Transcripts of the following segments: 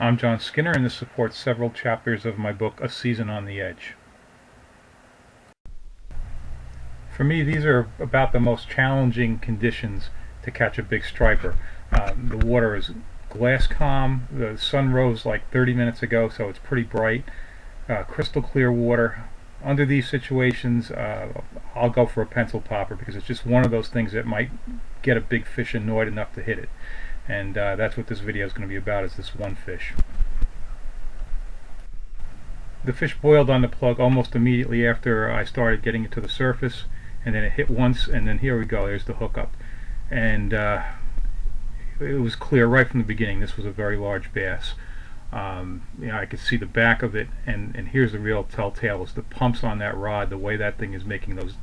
I'm John Skinner, and this supports several chapters of my book, A Season on the Edge. For me, these are about the most challenging conditions to catch a big striper. The water is glass calm. The sun rose like 30 minutes ago, so it's pretty bright. Crystal clear water. Under these situations, I'll go for a pencil popper because it's just one of those things that might get a big fish annoyed enough to hit it. And that's what this video is going to be about, is this one fish. The fish boiled on the plug almost immediately after I started getting it to the surface, and then it hit once, and then here we go, there's the hookup. And it was clear right from the beginning this was a very large bass. I could see the back of it, and here's the real telltale, is the pumps on that rod, the way that thing is making those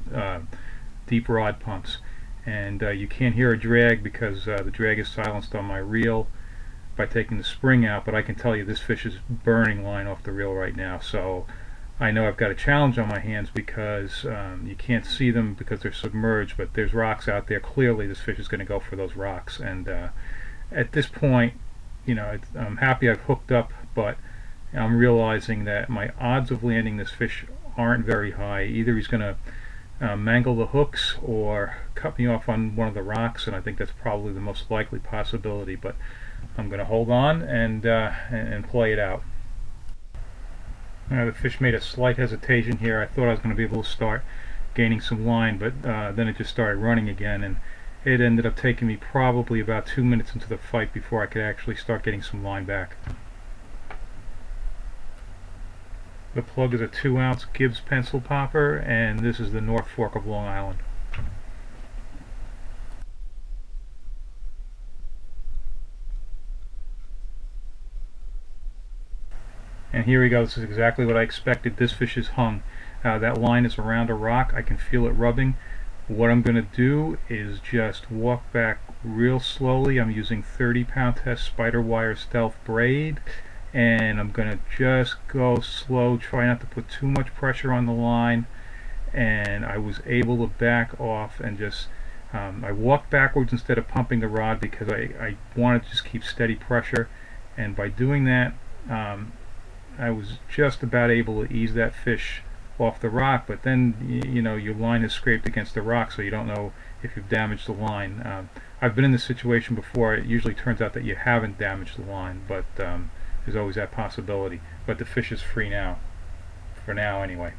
deep rod pumps. And you can't hear a drag because the drag is silenced on my reel by taking the spring out, but I can tell you this fish is burning line off the reel right now. So I know I've got a challenge on my hands because you can't see them because they're submerged, but there's rocks out there. Clearly this fish is going to go for those rocks, and at this point, I'm happy I've hooked up, but I'm realizing that my odds of landing this fish aren't very high. Either he's going to mangle the hooks or cut me off on one of the rocks, and I think that's probably the most likely possibility, but I'm going to hold on and play it out. The fish made a slight hesitation here. I thought I was going to be able to start gaining some line, but then it just started running again, and it ended up taking me probably about 2 minutes into the fight before I could actually start getting some line back. The plug is a 2-ounce Gibbs pencil popper, and this is the North Fork of Long Island. And here we go. This is exactly what I expected. This fish is hung. That line is around a rock. I can feel it rubbing. What I'm going to do is just walk back real slowly. I'm using 30-pound test spider wire stealth braid, and I'm going to just go slow, try not to put too much pressure on the line. And I was able to back off and just I walked backwards instead of pumping the rod because I wanted to just keep steady pressure, and by doing that I was just about able to ease that fish off the rock, but then your line is scraped against the rock, so you don't know if you've damaged the line. I've been in this situation before. It usually turns out that you haven't damaged the line, but there's always that possibility. But the fish is free now, for now anyway.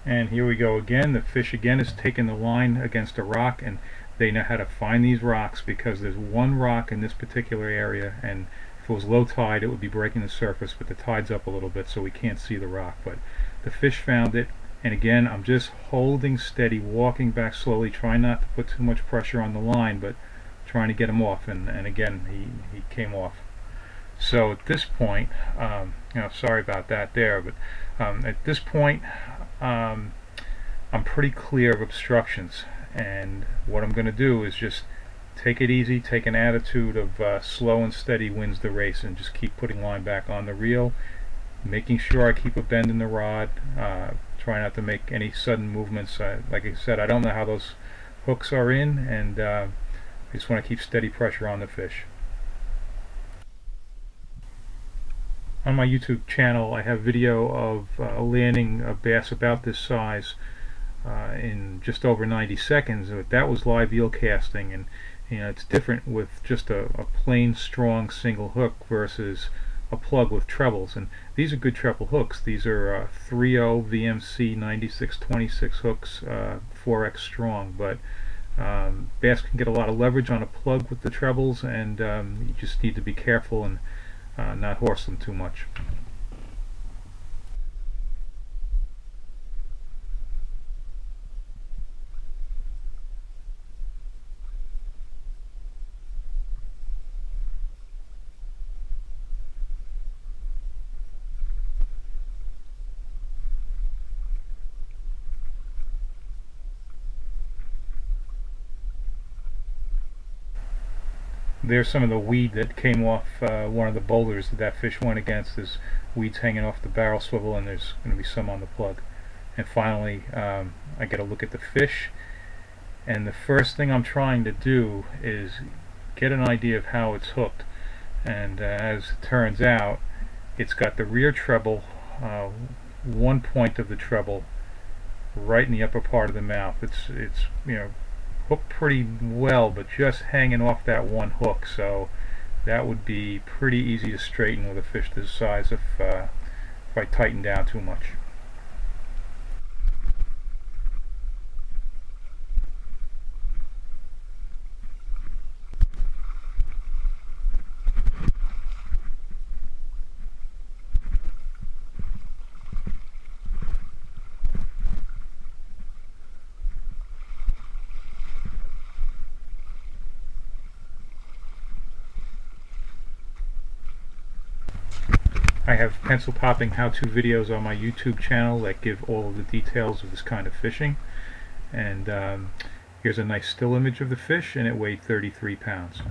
And here we go again. The fish again is taking the line against a rock, and they know how to find these rocks because there's one rock in this particular area, and if it was low tide it would be breaking the surface, but the tide's up a little bit so we can't see the rock. But the fish found it, and again I'm just holding steady, walking back slowly, trying not to put too much pressure on the line, but trying to get him off, and again he came off. So at this point, sorry about that there, but at this point I'm pretty clear of obstructions, and what I'm going to do is just take it easy, take an attitude of slow and steady wins the race, and just keep putting line back on the reel, making sure I keep a bend in the rod, try not to make any sudden movements. Like I said, I don't know how those hooks are in, and I just want to keep steady pressure on the fish. On my YouTube channel I have video of landing a bass about this size in just over 90 seconds. That was live eel casting, and it's different with just a plain strong single hook versus a plug with trebles, and these are good treble hooks. These are 3.0 VMC 9626 hooks, 4x strong, but bass can get a lot of leverage on a plug with the trebles, and you just need to be careful and not horse them too much. there's some of the weed that came off one of the boulders that that fish went against. There's weeds hanging off the barrel swivel, and there's going to be some on the plug. And finally, I get a look at the fish, and the first thing I'm trying to do is get an idea of how it's hooked. And as it turns out, it's got the rear treble, one point of the treble right in the upper part of the mouth. It's hooked pretty well, but just hanging off that one hook, so that would be pretty easy to straighten with a fish this size if I tighten down too much. I have pencil popping how-to videos on my YouTube channel that give all of the details of this kind of fishing. And here's a nice still image of the fish, and it weighed 33 pounds.